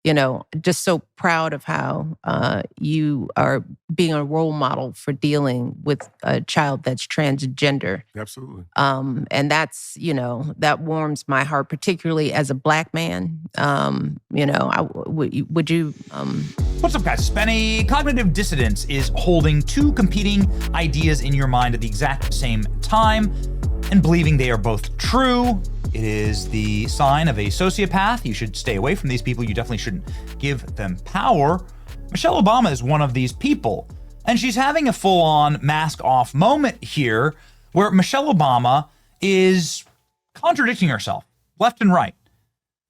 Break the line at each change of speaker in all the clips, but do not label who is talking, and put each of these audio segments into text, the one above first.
just so proud of how you are being a role model for dealing with a child that's transgender.
Absolutely.
And that's, that warms my heart, particularly as a Black man. Would you...
What's up, guys? Spenny. Cognitive dissonance is holding two competing ideas in your mind at the exact same time and believing they are both true. It is the sign of a sociopath. You should stay away from these people. You definitely shouldn't give them power. Michelle Obama is one of these people, and she's having a full-on mask-off moment here where Michelle Obama is contradicting herself left and right.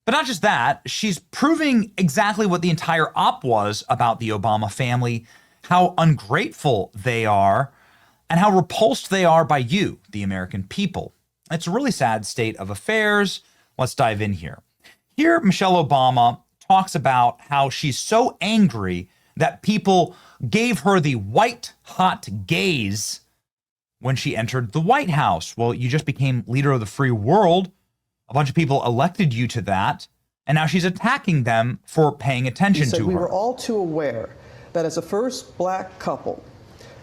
But not just that, she's proving exactly what the entire op was about the Obama family, how ungrateful they are, and how repulsed they are by you, the American people. It's a really sad state of affairs. Let's dive in here. Here, Michelle Obama talks about how she's so angry that people gave her the white-hot gaze when she entered the White House. Well, you just became leader of the free world. A bunch of people elected you to that, and now she's attacking them for paying attention to her.
We were all too aware that as a first Black couple,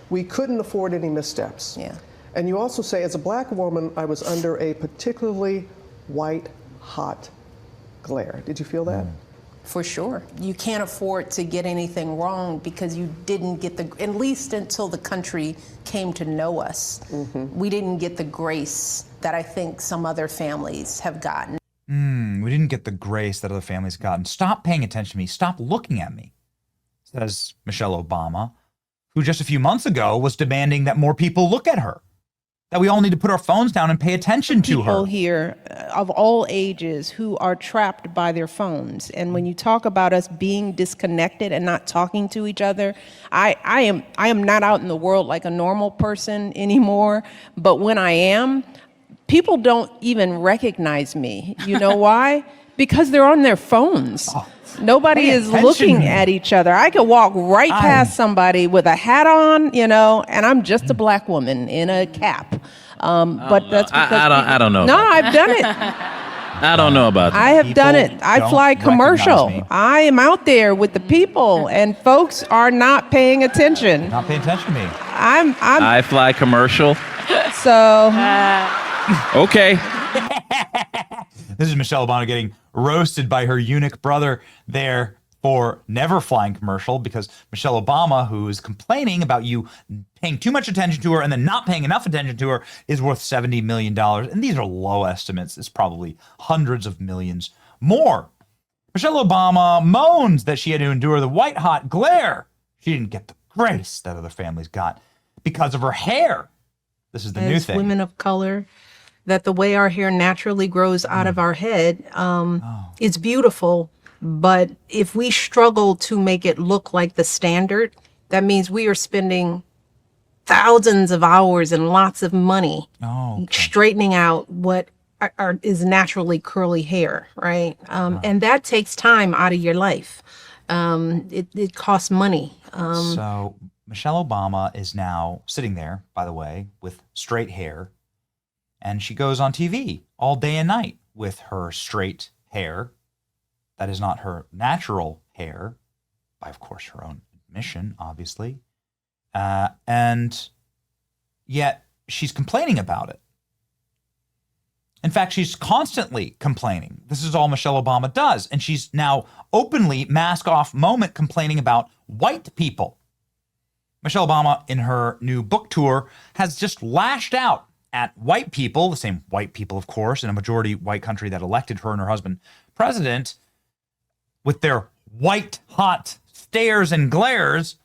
we couldn't afford any missteps.
Yeah.
And you also say, as a Black woman, I was under a particularly white-hot glare. Did you feel that?
For sure. You can't afford to get anything wrong because you didn't get at least until the country came to know us, we didn't get the grace that I think some other families have gotten.
We didn't get the grace that other families have gotten. Stop paying attention to me. Stop looking at me, says Michelle Obama, who just a few months ago was demanding that more people look at her, that we all need to put our phones down and pay attention to her.
People here of all ages who are trapped by their phones. And when you talk about us being disconnected and not talking to each other, I am not out in the world like a normal person anymore. But when I am, people don't even recognize me. You know why? Because they're on their phones. Nobody is looking at each other. I could walk right past somebody with a hat on, and I'm just a Black woman in a cap. But that's because
I don't know.
No, I've done it.
I don't know about that.
I have done it. I fly commercial. I am out there with the people, and folks are not paying attention.
Not paying attention to me.
I fly commercial.
So.
Okay.
This is Michelle Obama getting roasted by her eunuch brother there for never flying commercial, because Michelle Obama, who is complaining about you paying too much attention to her and then not paying enough attention to her, is worth $70 million. And these are low estimates. It's probably hundreds of millions more. Michelle Obama moans that she had to endure the white-hot glare. She didn't get the grace that other families got because of her hair. This is the new thing.
As women of color, that the way our hair naturally grows out of our head, it's beautiful. But if we struggle to make it look like the standard, that means we are spending thousands of hours and lots of money straightening out what is naturally curly hair, right? And that takes time out of your life. It costs money.
So Michelle Obama is now sitting there, by the way, with straight hair. And she goes on TV all day and night with her straight hair. That is not her natural hair, by, of course, her own admission, obviously. And yet she's complaining about it. In fact, she's constantly complaining. This is all Michelle Obama does. And she's now openly, mask-off moment, complaining about white people. Michelle Obama, in her new book tour, has just lashed out at white people, the same white people, of course, in a majority white country that elected her and her husband president, with their white-hot stares and glares.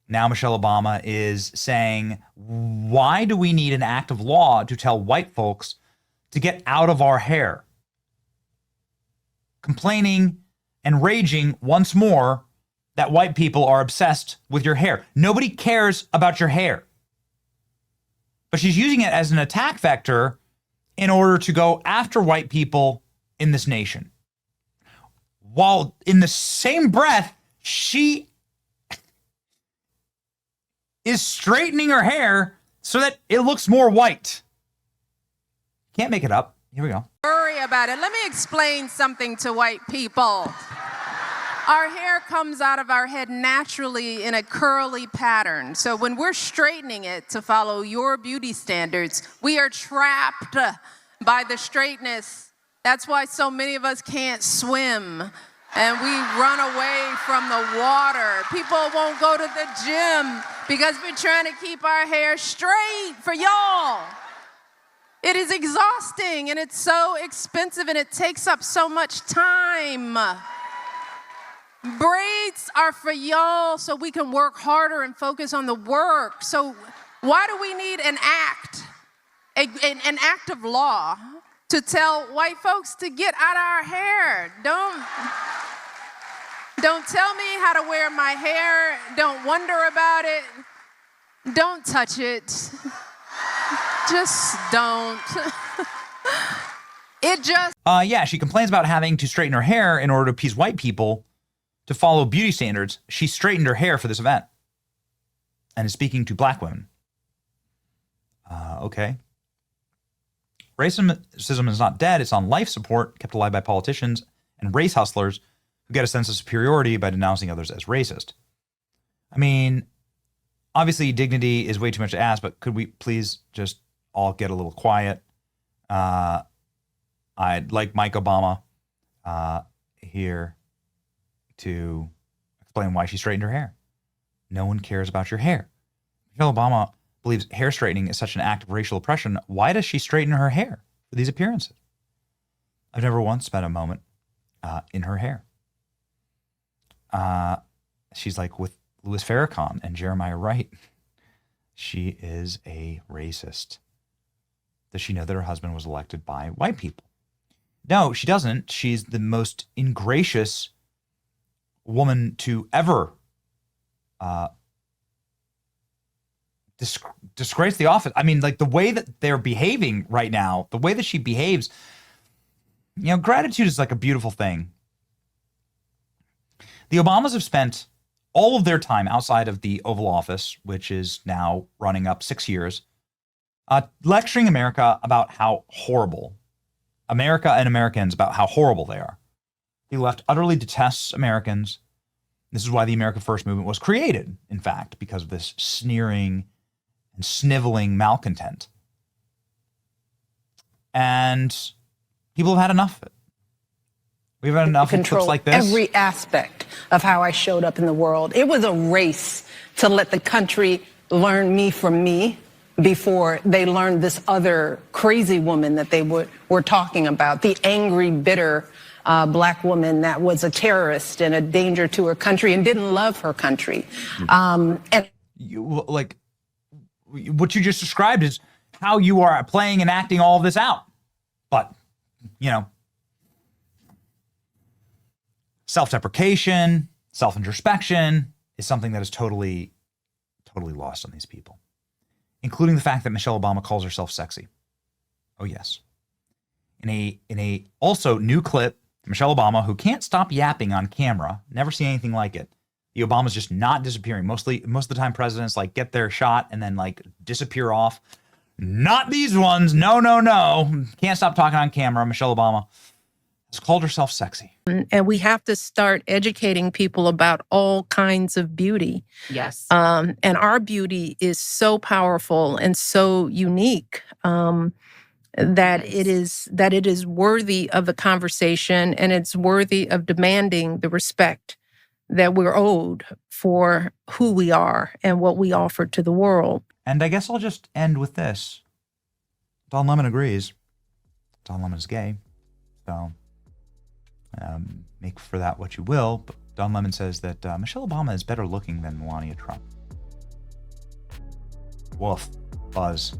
Now Michelle Obama is saying, why do we need an act of law to tell white folks to get out of our hair? Complaining and raging once more that white people are obsessed with your hair. Nobody cares about your hair. But she's using it as an attack vector in order to go after white people in this nation. While in the same breath, she is straightening her hair so that it looks more white. Can't make it up. Here we go.
Worry about it. Let me explain something to white people.
Our hair comes out of our head naturally in a curly pattern. So when we're straightening it to follow your beauty standards, we are trapped by the straightness. That's why so many of us can't swim and we run away from the water. People won't go to the gym because we're trying to keep our hair straight for y'all. It is exhausting and it's so expensive and it takes up so much time. Braids are for y'all so we can work harder and focus on the work. So why do we need an act, an act of law to tell white folks to get out of our hair? Don't tell me how to wear my hair. Don't wonder about it. Don't touch it. Just don't. It just...
Yeah, she complains about having to straighten her hair in order to appease white people to follow beauty standards. She straightened her hair for this event and is speaking to black women. Okay. Racism is not dead. It's on life support, kept alive by politicians and race hustlers who get a sense of superiority by denouncing others as racist. I mean, obviously dignity is way too much to ask, but could we please just all get a little quiet? I'd like Mike Obama here to explain why she straightened her hair. No one cares about your hair. Michelle Obama believes hair straightening is such an act of racial oppression. Why does she straighten her hair for these appearances? I've never once spent a moment in her hair. She's like with Louis Farrakhan and Jeremiah Wright. She is a racist. Does she know that her husband was elected by white people? No, she doesn't. She's the most ingracious woman to ever disgrace the office. I mean, like the way that they're behaving right now, the way that she behaves, you know, gratitude is like a beautiful thing. The Obamas have spent all of their time outside of the Oval Office, which is now running up 6 years, lecturing America about how horrible America and Americans about how horrible they are. The left utterly detests Americans. This is why the America First movement was created, in fact, because of this sneering and sniveling malcontent. And people have had enough of it. We've had enough of clips like this.
Every aspect of how I showed up in the world. It was a race to let the country learn me from me before they learned this other crazy woman that they were talking about, the angry, bitter black woman that was a terrorist and a danger to her country and didn't love her country. And
like what you just described is how you are playing and acting all of this out. But, you know, self-deprecation, self-introspection is something that is totally lost on these people, including the fact that Michelle Obama calls herself sexy. Oh yes. In a also new clip, Michelle Obama, who can't stop yapping on camera, never seen anything like it. The Obama's just not disappearing. Most of the time presidents like get their shot and then like disappear off. Not these ones. No. Can't stop talking on camera. Michelle Obama has called herself sexy.
And we have to start educating people about all kinds of beauty.
Yes.
And our beauty is so powerful and so unique that it is worthy of the conversation, and it's worthy of demanding the respect that we're owed for who we are and what we offer to the world.
And I guess I'll just end with this. Don Lemon agrees. Don Lemon is gay, so make for that what you will. But Don Lemon says that Michelle Obama is better looking than Melania Trump. Woof. Buzz.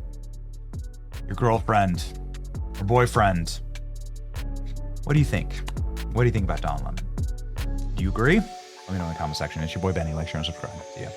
Your girlfriend, your boyfriend. What do you think? What do you think about Don Lemon? Do you agree? Let me know in the comment section. It's your boy Benny. Like, share, and subscribe. See ya.